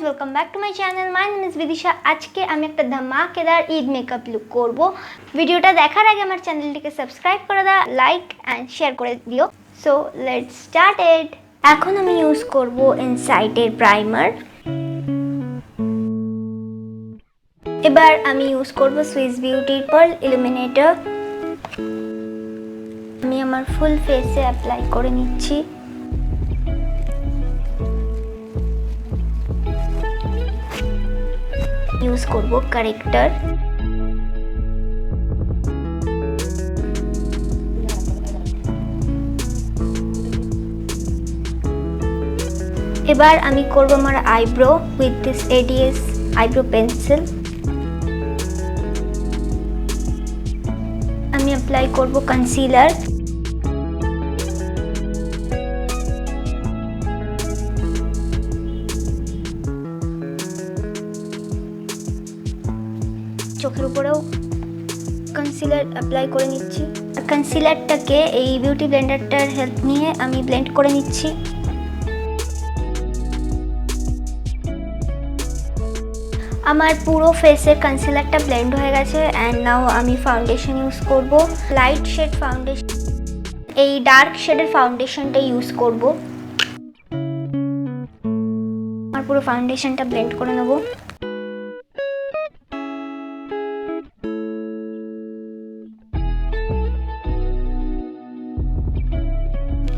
welcome back to my channel. My name is Bidisha. আজকে আমি একটা ধামাকেদার ঈদ মেকআপ লুক করব। ভিডিওটা দেখার আগে আমার চ্যানেলটিকে সাবস্ক্রাইব করে দাও, লাইক এন্ড শেয়ার করে দিও। So let's start it. এখন আমি ইউজ করব ইনসাইটের প্রাইমার। এবার আমি ইউজ করব সুইস বিউটির পার্ল ইলুমিনেটর। আমি আমার ফুল ফেসে অ্যাপ্লাই করে নিচ্ছি। ইউজ করব কারেক্টর। এবার আমি করব আমার eyebrow with this ADS eyebrow pencil. আমি অ্যাপ্লাই করব কনসিলার। চোখের উপরেও কনসিলার অ্যাপ্লাই করে নিচ্ছি। কনসিলারটাকে এই বিউটি ব্লেন্ডারটার হেল্প নিয়ে আমি ব্লেন্ড করে নিচ্ছি। আমার পুরো ফেসে কনসিলারটা ব্লেন্ড হয়ে গেছে অ্যান্ড নাও আমি ফাউন্ডেশন ইউজ করব। লাইট শেড ফাউন্ডেশন, এই ডার্ক শেডের ফাউন্ডেশনটা ইউজ করব। আমার পুরো ফাউন্ডেশনটা ব্লেন্ড করে নেব।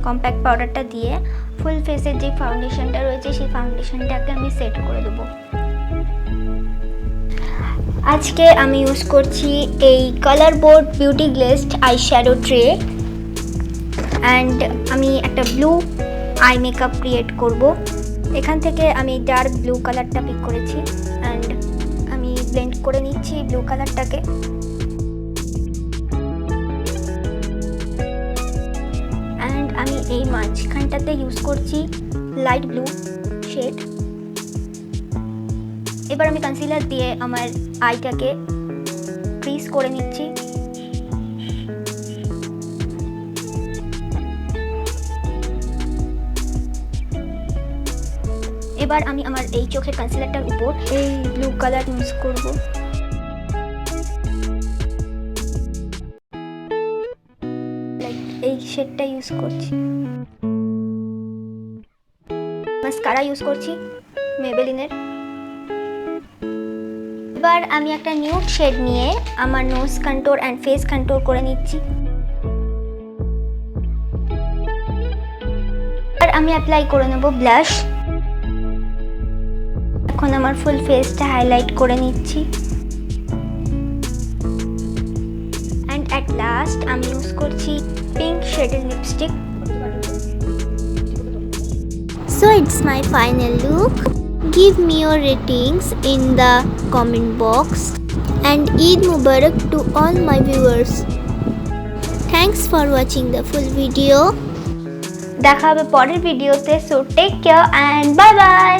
কম্প্যাক্ট পাউডারটা দিয়ে ফুল ফেসের যে ফাউন্ডেশনটা রয়েছে সেই ফাউন্ডেশনটাকে আমি সেট করে দেবো। আজকে আমি ইউজ করছি এই colour board beauty glazed eyeshadow tray and আমি একটা ব্লু আই মেকআপ ক্রিয়েট করব। এখান থেকে আমি ডার্ক ব্লু কালারটা পিক করেছি অ্যান্ড আমি ব্লেন্ড করে নিচ্ছি ব্লু কালারটাকে। অ্যান্ড আমি এই মাঝখানটাতে ইউজ করছি লাইট ব্লু শেড। এবার আমি কনসিলার দিয়ে আমার আইটাকে ক্রিজ করে নিচ্ছি। এবার আমি আমার এই চোখের কনসিলারটার উপর এই ব্লু কালার ইউজ করব। এই শেডটা ইউজ করছি। মাস্কারা ইউজ করছি মেবেলিনের। এবার আমি একটা নিউড শেড নিয়ে আমার nose contour and face contour করে নিচ্ছি। আর আমি অ্যাপ্লাই করে নেব ব্লাশ। এখন আমার ফুল ফেসটা হাইলাইট করে নিচ্ছি। অ্যান্ড অ্যাট লাস্ট আমি ইউজ করছি পিঙ্ক শেডের lipstick. So it's my final look. Give me your ratings in the comment box and Eid Mubarak to all my viewers. Thanks for watching the full video. দেখা হবে পরের ভিডিওতে। So take care and bye by.